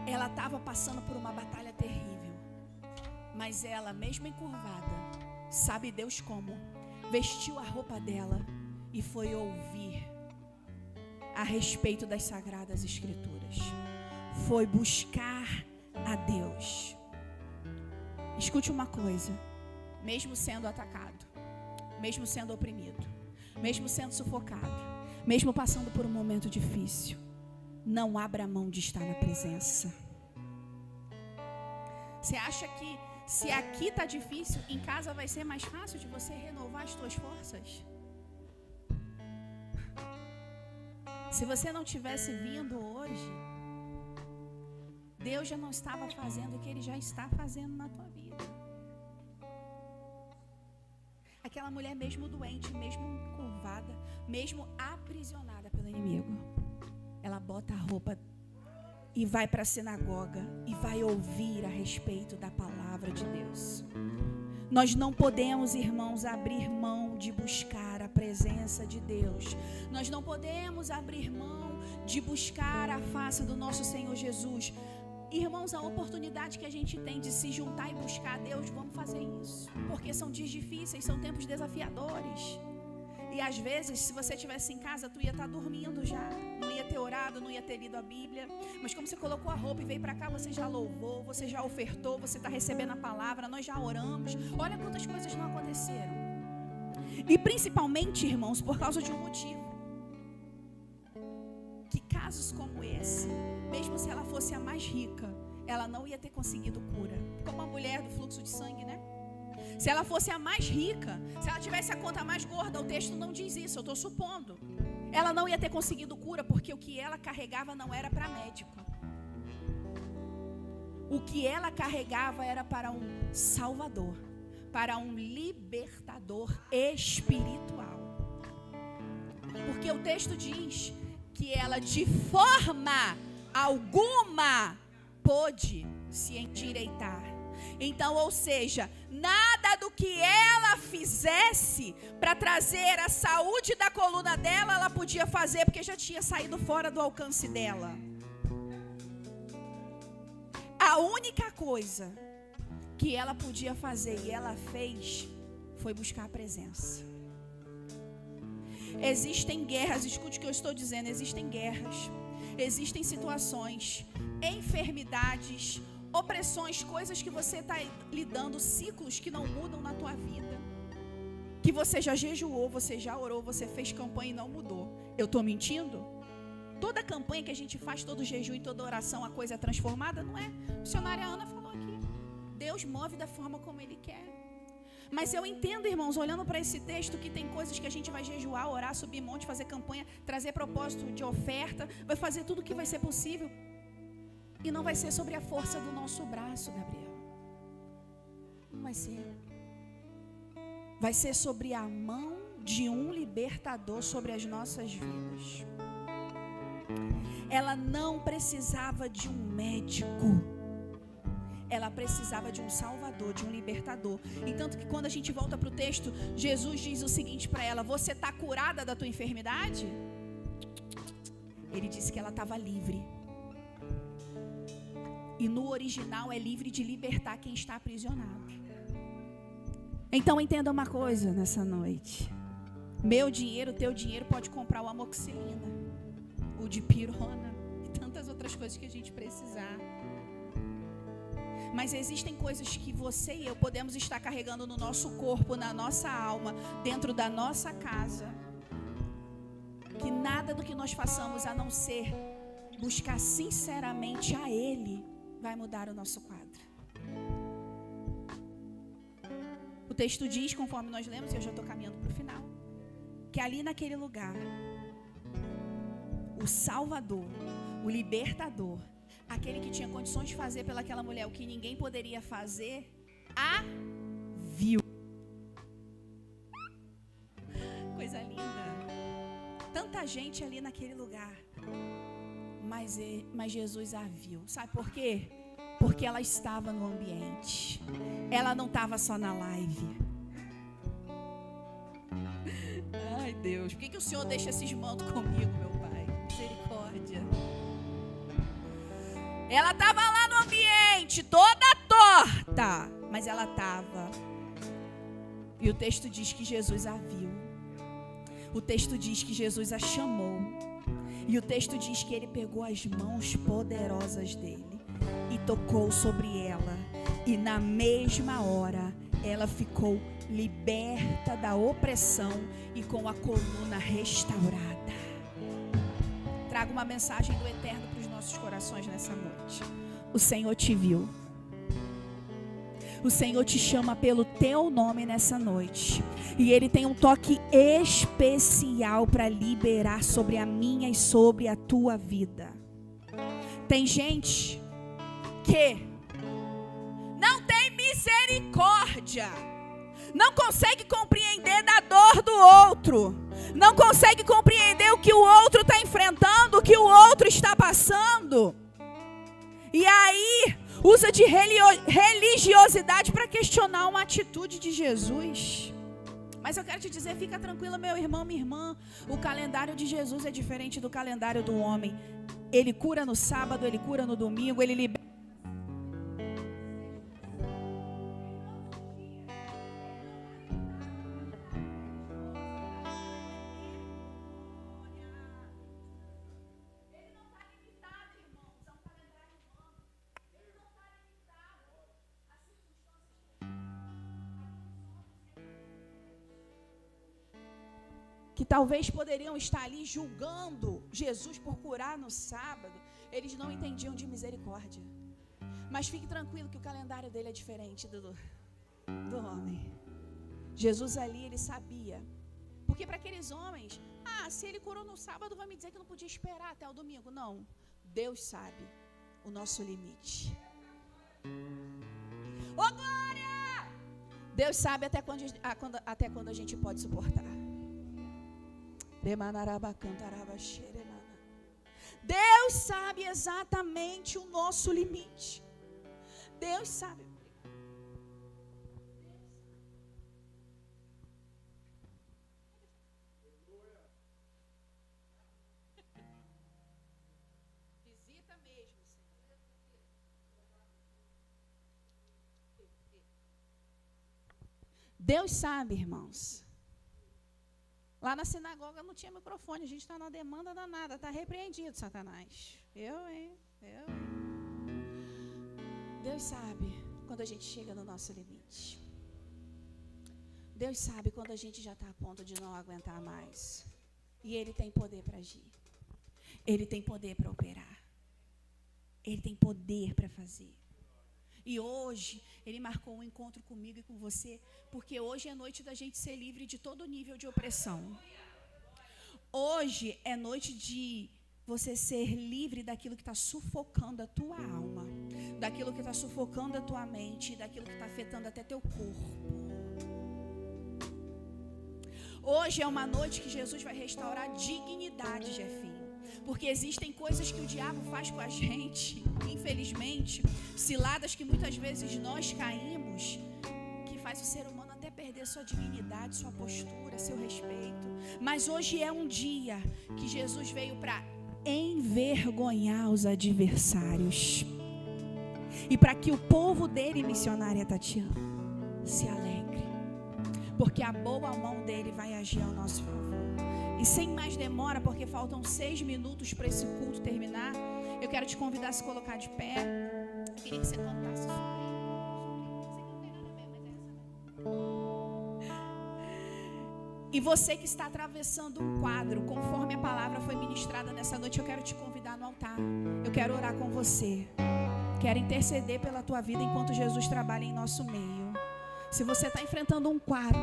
Ela estava passando por uma batalha terrível. Mas ela, mesmo encurvada, sabe Deus como, vestiu a roupa dela e foi ouvir a respeito das Sagradas Escrituras. Foi buscar a Deus. Escute uma coisa, mesmo sendo atacado, mesmo sendo oprimido, mesmo sendo sufocado, mesmo passando por um momento difícil, não abra mão de estar na presença. Você acha que se aqui está difícil, em casa vai ser mais fácil de você renovar as suas forças? Se você não tivesse vindo hoje, Deus já não estava fazendo o que Ele já está fazendo na tua vida. Aquela mulher mesmo doente, mesmo curvada, mesmo aprisionada pelo inimigo, ela bota a roupa e vai para a sinagoga e vai ouvir a respeito da palavra de Deus. Nós não podemos, irmãos, abrir mão de buscar a presença de Deus. Nós não podemos abrir mão de buscar a face do nosso Senhor Jesus. Irmãos, a oportunidade que a gente tem de se juntar e buscar a Deus, vamos fazer isso. Porque são dias difíceis, são tempos desafiadores. E às vezes, se você estivesse em casa, tu ia estar dormindo já. Não ia ter orado, não ia ter lido a Bíblia. Mas como você colocou a roupa e veio para cá, você já louvou, você já ofertou, você está recebendo a palavra, nós já oramos. Olha quantas coisas não aconteceram. E principalmente, irmãos, por causa de um motivo. Que casos como esse, mesmo se ela fosse a mais rica, ela não ia ter conseguido cura. Como a mulher do fluxo de sangue, né? Se ela fosse a mais rica, se ela tivesse a conta mais gorda, o texto não diz isso, eu estou supondo. Ela não ia ter conseguido cura, porque o que ela carregava não era para médico. O que ela carregava era para um Salvador, para um libertador espiritual. Porque o texto diz que ela de forma alguma pôde se endireitar. Então, ou seja, nada do que ela fizesse para trazer a saúde da coluna dela, ela podia fazer, porque já tinha saído fora do alcance dela. A única coisa que ela podia fazer e ela fez foi buscar a presença. Existem guerras, escute o que eu estou dizendo, existem guerras, existem situações, enfermidades, opressões, coisas que você está lidando, ciclos que não mudam na tua vida, que você já jejuou, você já orou, você fez campanha e não mudou. Eu estou mentindo? Toda campanha que a gente faz, todo jejum e toda oração, a coisa é transformada, não é? A missionária Ana falou aqui, Deus move da forma como Ele quer. Mas eu entendo, irmãos, olhando para esse texto, que tem coisas que a gente vai jejuar, orar, subir monte, fazer campanha, trazer propósito de oferta, vai fazer tudo o que vai ser possível. E não vai ser sobre a força do nosso braço, Gabriel. Não vai ser. Vai ser sobre a mão de um libertador sobre as nossas vidas. Ela não precisava de um médico. Ela precisava de um salvador, de um libertador. E tanto que quando a gente volta para o texto, Jesus diz o seguinte para ela: você está curada da tua enfermidade? Ele disse que ela estava livre. E no original é livre de libertar quem está aprisionado. Então entenda uma coisa nessa noite. Meu dinheiro, teu dinheiro pode comprar o amoxicilina, o dipirona e tantas outras coisas que a gente precisar. Mas existem coisas que você e eu podemos estar carregando no nosso corpo, na nossa alma, dentro da nossa casa, que nada do que nós façamos a não ser buscar sinceramente a Ele vai mudar o nosso quadro. O texto diz, conforme nós lemos, e eu já estou caminhando para o final, que ali naquele lugar, o Salvador, o Libertador, aquele que tinha condições de fazer pelaquela mulher o que ninguém poderia fazer, a viu. Coisa linda. Tanta gente ali naquele lugar. Mas Jesus a viu. Sabe por quê? Porque ela estava no ambiente. Ela não estava só na live. Ai, Deus, por que o Senhor deixa esses mantos comigo, meu Pai? Misericórdia. Ela estava lá no ambiente, toda torta, mas ela estava. E o texto diz que Jesus a viu. O texto diz que Jesus a chamou. E o texto diz que ele pegou as mãos poderosas dele e tocou sobre ela. E na mesma hora ela ficou liberta da opressão e com a coluna restaurada. Trago uma mensagem do Eterno para os nossos corações nessa noite. O Senhor te viu. O Senhor te chama pelo teu nome nessa noite. E Ele tem um toque especial para liberar sobre a minha e sobre a tua vida. Tem gente que não tem misericórdia, não consegue compreender da dor do outro, não consegue compreender o que o outro está enfrentando, o que o outro está passando. E aí usa de religiosidade para questionar uma atitude de Jesus. Mas eu quero te dizer, fica tranquila, meu irmão, minha irmã. O calendário de Jesus é diferente do calendário do homem. Ele cura no sábado, Ele cura no domingo, Ele libera. Que talvez poderiam estar ali julgando Jesus por curar no sábado, eles não entendiam de misericórdia. Mas fique tranquilo que o calendário dele é diferente do homem. Jesus ali, ele sabia. Porque para aqueles homens, se ele curou no sábado, vai me dizer que não podia esperar até o domingo. Não, Deus sabe o nosso limite. Ô glória! Deus sabe até quando a gente pode suportar. Deus sabe exatamente o nosso limite. Deus sabe. Visita mesmo, Senhor. Deus sabe, irmãos. Lá na sinagoga não tinha microfone, a gente está na demanda danada, está repreendido, Satanás. Deus sabe quando a gente chega no nosso limite. Deus sabe quando a gente já está a ponto de não aguentar mais. E Ele tem poder para agir. Ele tem poder para operar. Ele tem poder para fazer. E hoje, Ele marcou um encontro comigo e com você, porque hoje é noite da gente ser livre de todo nível de opressão. Hoje é noite de você ser livre daquilo que está sufocando a tua alma, daquilo que está sufocando a tua mente, daquilo que está afetando até teu corpo. Hoje é uma noite que Jesus vai restaurar a dignidade, Jefinho. Porque existem coisas que o diabo faz com a gente, infelizmente, ciladas que muitas vezes nós caímos, que faz o ser humano até perder sua dignidade, sua postura, seu respeito. Mas hoje é um dia que Jesus veio para envergonhar os adversários. E para que o povo dele, missionária Tatiana, se alegre. Porque a boa mão dele vai agir ao nosso favor. E sem mais demora, porque faltam 6 minutos para esse culto terminar, eu quero te convidar a se colocar de pé. Eu queria que você cantasse sobre isso. E você que está atravessando um quadro, conforme a palavra foi ministrada nessa noite, eu quero te convidar no altar. Eu quero orar com você. Quero interceder pela tua vida enquanto Jesus trabalha em nosso meio. Se você está enfrentando um quadro,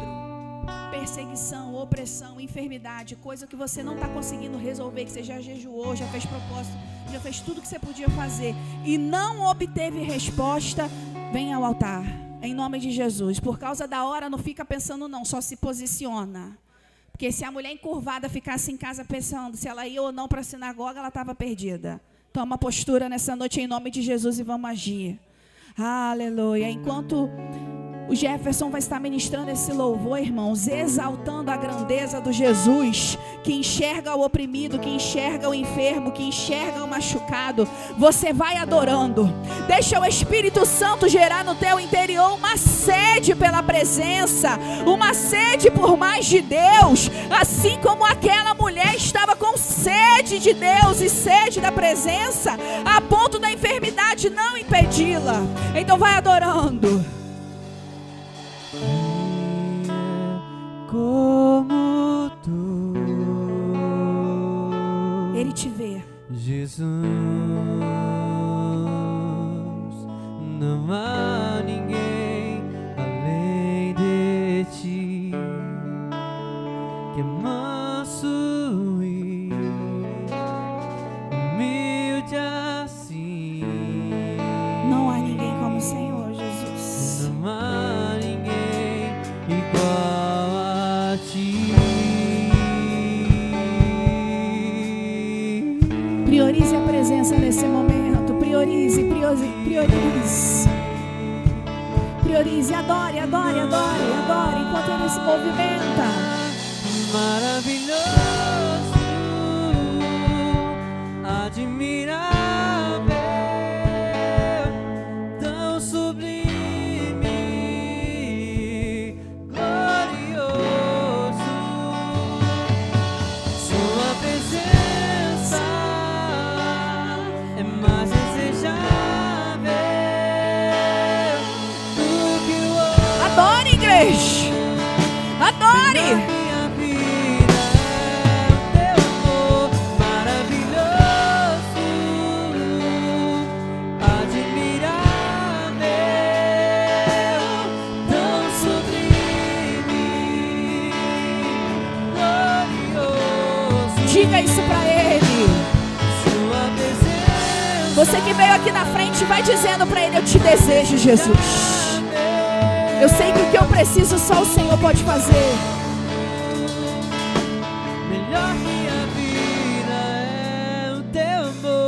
perseguição, opressão, enfermidade, coisa que você não está conseguindo resolver, que você já jejuou, já fez propósito, já fez tudo que você podia fazer e não obteve resposta, venha ao altar, em nome de Jesus. Por causa da hora, não fica pensando não, só se posiciona. Porque se a mulher encurvada ficasse em casa pensando se ela ia ou não para a sinagoga, ela estava perdida. Toma postura nessa noite em nome de Jesus e vamos agir. Aleluia. Enquanto o Jefferson vai estar ministrando esse louvor, irmãos, exaltando a grandeza do Jesus, que enxerga o oprimido, que enxerga o enfermo, que enxerga o machucado. Você vai adorando. Deixa o Espírito Santo gerar no teu interior uma sede pela presença, uma sede por mais de Deus, assim como aquela mulher estava com sede de Deus e sede da presença, a ponto da enfermidade não impedi-la. Então vai adorando. como tu. Ele te vê. Jesus, não há ninguém além de ti, que é manso e humilde assim. Não há ninguém como o Senhor, Jesus. Não há ninguém igual a ti. Priorize a presença nesse momento. Priorize, priorize, priorize. Priorize, adore, adore, adore, adore, enquanto ele se movimenta. Maravilhoso, admirável, tão sublime, glorioso. Sua presença é mais desejável do que o ouro. Adore, igreja. Adore. Minha vida é o teu amor maravilhoso, admirável, tão sublime, glorioso. Diga isso pra ele. Sua presença Você que veio aqui na frente, vai dizendo pra ele: eu te desejo, Jesus. Eu sei que o que eu preciso só o Senhor pode fazer. melhor que a vida é o teu amor.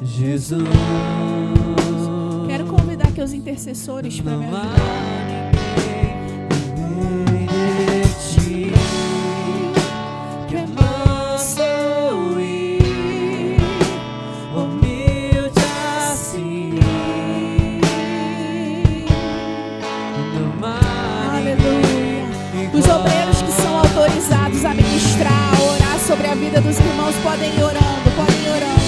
Jesus, Quero convidar aqui os intercessores para me não há ajudar. ninguém além de ti, que é manso e humilde assim. Não há Aleluia. ninguém Os obreiros que são autorizados a ministrar, a orar sobre a vida dos irmãos, podem ir orando, podem ir orando.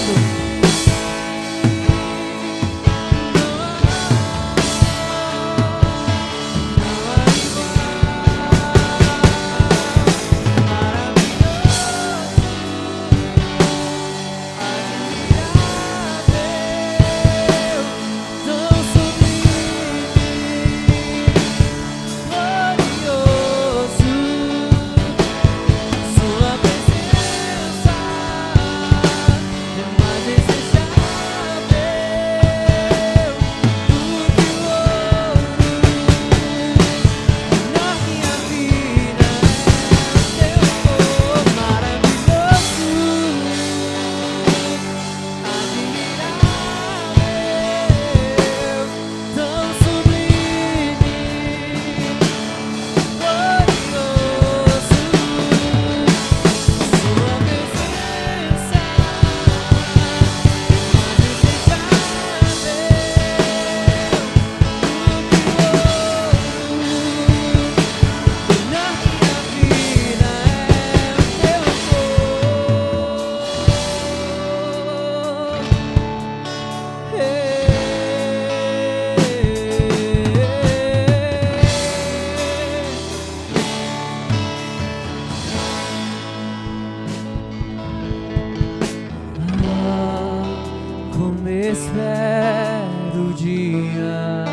Como espero o dia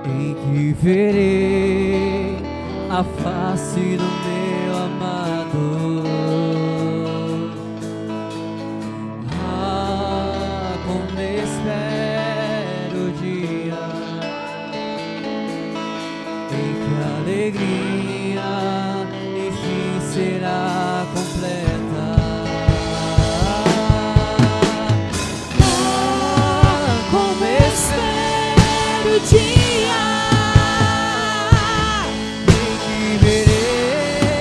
em que verei a face do meu amado. Como espero o dia em que a alegria enfim será completa. Como espero o dia em que verei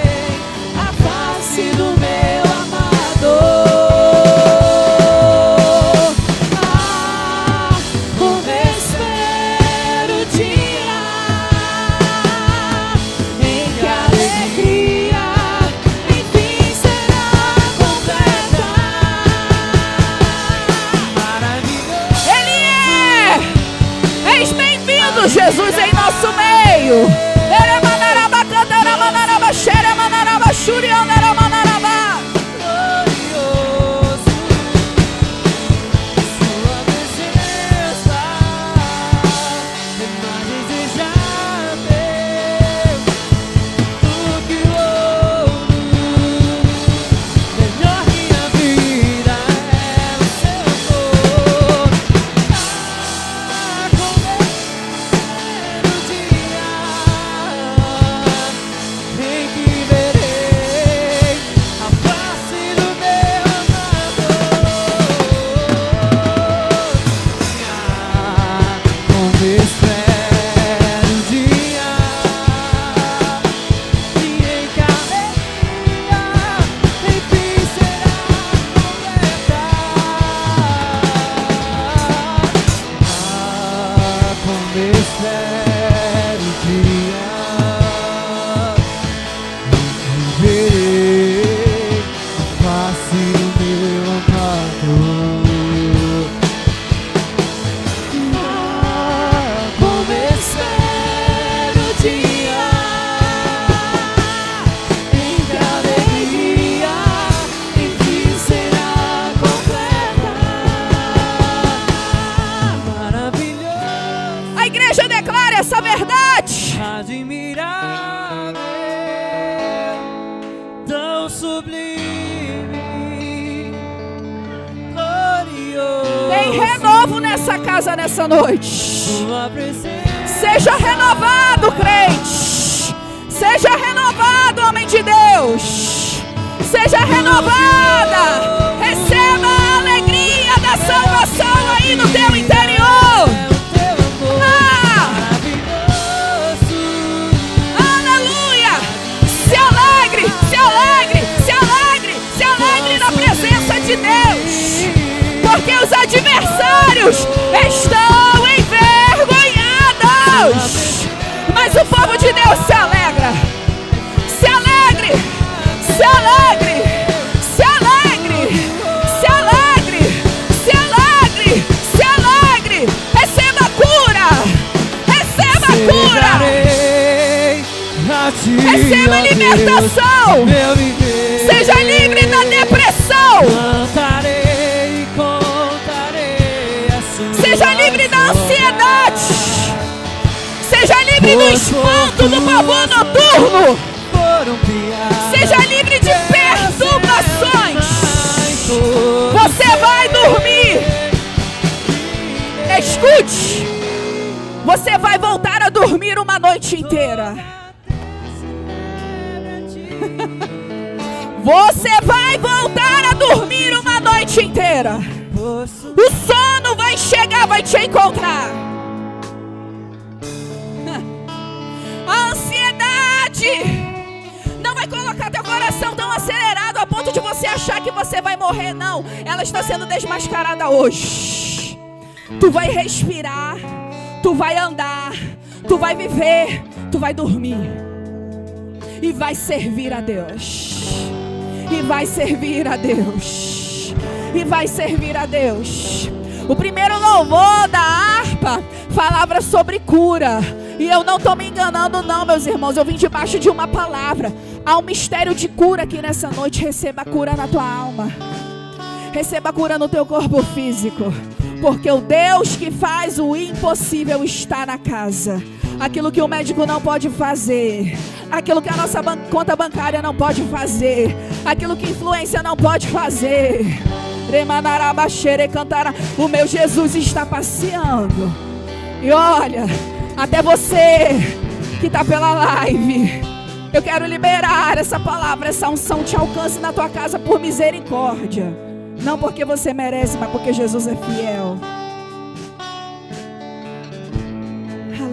Xeremanaraba, Xuriandaramanaraba. Essa verdade admirável, tão sublime, glorioso. Tem renovo nessa casa nessa noite. Seja renovado, crente. Seja renovado, homem de Deus. Seja renovada. Receba a alegria da salvação aí no teu interior. De Deus, porque os adversários estão envergonhados, mas o povo de Deus se alegra. Se alegre, se alegre, se alegre, se alegre, se alegre, se alegre. Receba cura, receba cura, receba libertação. Seja livre da depressão. Cantarei, contarei a sua seja livre da ansiedade. Seja livre do espanto, do pavor noturno. Seja livre de perturbações. Você vai dormir. Escute. Você vai voltar a dormir uma noite inteira. Você vai voltar a dormir uma noite inteira. O sono vai chegar, vai te encontrar. A ansiedade não vai colocar teu coração tão acelerado a ponto de você achar que você vai morrer. Não, ela está sendo desmascarada hoje. Tu vai respirar, tu vai andar, tu vai viver, tu vai dormir. E vai servir a Deus. E vai servir a Deus. E vai servir a Deus. O primeiro louvor da harpa falava sobre cura. E eu não estou me enganando não, meus irmãos. Eu vim debaixo de uma palavra. Há um mistério de cura aqui nessa noite. Receba a cura na tua alma. Receba a cura no teu corpo físico. Porque o Deus que faz o impossível está na casa. Aquilo que o médico não pode fazer, aquilo que a nossa conta bancária não pode fazer, aquilo que influência não pode fazer. O meu Jesus está passeando. E olha, até você que está pela live, eu quero liberar essa palavra, essa unção te alcance na tua casa por misericórdia. Não porque você merece, mas porque Jesus é fiel.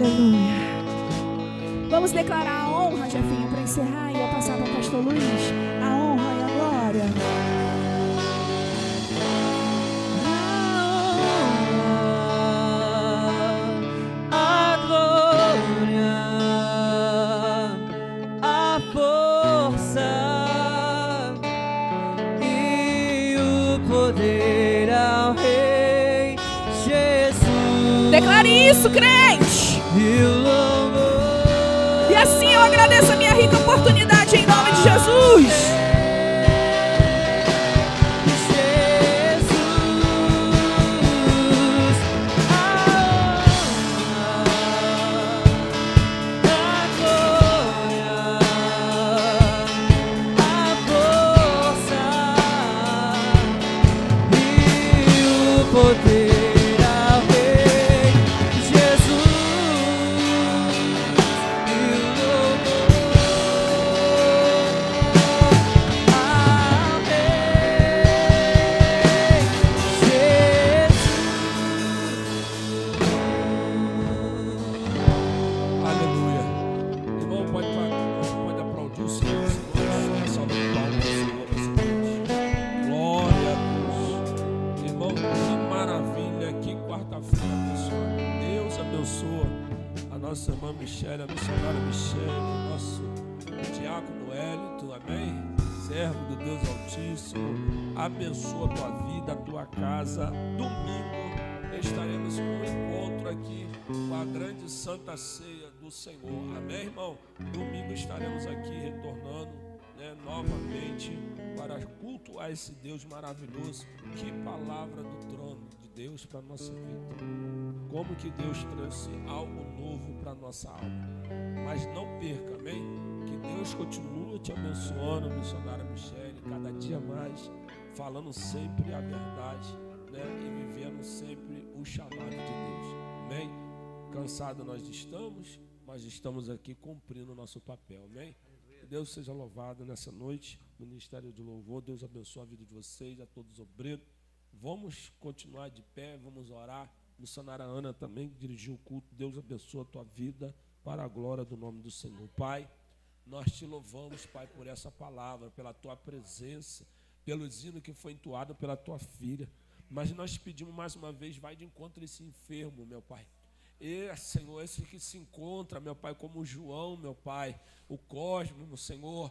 Aleluia. Vamos declarar a honra, Jefinho, para encerrar, e eu passar para o pastor Luiz. A honra e a glória. A glória, a força e o poder ao Rei Jesus. Declare isso, crente. E o louvor. E assim eu agradeço a minha rica oportunidade em Michele, a missionária Michele, nosso diácono Hélito, amém? Servo do Deus Altíssimo, abençoa a tua vida, a tua casa. Domingo estaremos com um encontro aqui com a grande Santa Ceia do Senhor, amém, irmão? Domingo estaremos aqui retornando, novamente para cultuar esse Deus maravilhoso. Que palavra do trono de Deus para a nossa vida. Como que Deus trouxe algo novo para a nossa alma. Mas não perca, amém? Que Deus continue te abençoando, missionária Michele, cada dia mais, falando sempre a verdade, e vivendo sempre o chamado de Deus, amém? Cansado nós estamos, mas estamos aqui cumprindo o nosso papel, amém? Que Deus seja louvado nessa noite, Ministério de Louvor. Deus abençoe a vida de vocês, a todos os obreiros. Vamos continuar de pé, vamos orar. Missionária Ana também dirigiu o culto. Deus abençoe a tua vida para a glória do nome do Senhor. Pai, nós te louvamos, Pai, por essa palavra, pela tua presença, pelo hino que foi entoado pela tua filha. Mas nós pedimos mais uma vez, vai de encontro a esse enfermo, meu Pai. E, Senhor, esse que se encontra, meu Pai, como o João, meu Pai, o Cosmo, meu Senhor,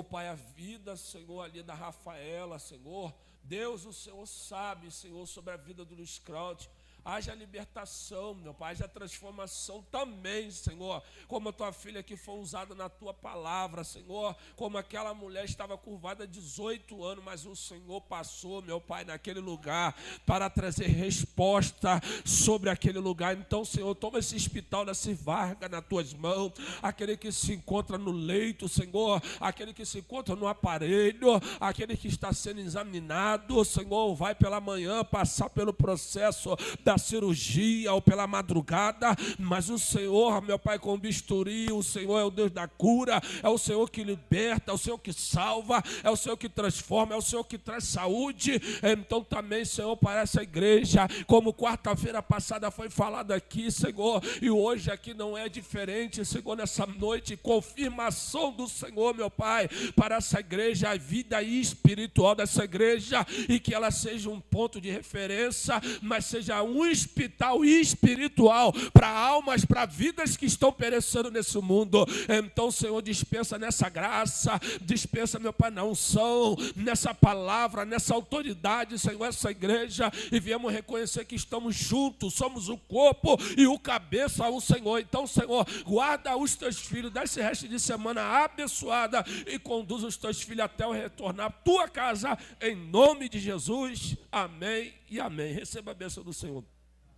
Pai, a vida, Senhor, ali da Rafaela, Senhor, Deus, o Senhor sabe, Senhor, sobre a vida do Luiz Cláudio. Haja libertação, meu Pai, haja transformação também, Senhor, como a tua filha que foi usada na tua palavra, Senhor, como aquela mulher estava curvada 18 anos, mas o Senhor passou, meu Pai, naquele lugar para trazer resposta sobre aquele lugar. Então, Senhor, toma esse hospital da Civarga nas tuas mãos, aquele que se encontra no leito, Senhor, aquele que se encontra no aparelho, aquele que está sendo examinado, Senhor, vai pela manhã passar pelo processo da cirurgia ou pela madrugada, mas o Senhor, meu Pai, com bisturi, o Senhor é o Deus da cura, é o Senhor que liberta, é o Senhor que salva, é o Senhor que transforma, é o Senhor que traz saúde. Então também, Senhor, para essa igreja, como quarta-feira passada foi falado aqui, Senhor, e hoje aqui não é diferente, Senhor, nessa noite, confirmação do Senhor, meu Pai, para essa igreja, a vida espiritual dessa igreja, e que ela seja um ponto de referência, mas seja um hospital espiritual para almas, para vidas que estão perecendo nesse mundo. Então, Senhor, dispensa nessa graça, dispensa, meu Pai, na unção, nessa palavra, nessa autoridade, Senhor, essa igreja, e viemos reconhecer que estamos juntos, somos o corpo e o cabeça, o Senhor. Então, Senhor, guarda os teus filhos desse resto de semana abençoada e conduz os teus filhos até o retornar à tua casa, em nome de Jesus. Amém e amém. Receba a bênção do Senhor.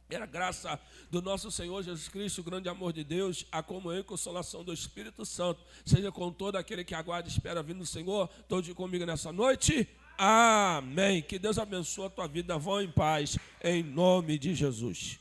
E a graça do nosso Senhor Jesus Cristo, o grande amor de Deus, a comunhão e consolação do Espírito Santo, seja com todo aquele que aguarda e espera vir no Senhor, todos comigo nessa noite. Amém. Que Deus abençoe a tua vida. Vão em paz, em nome de Jesus.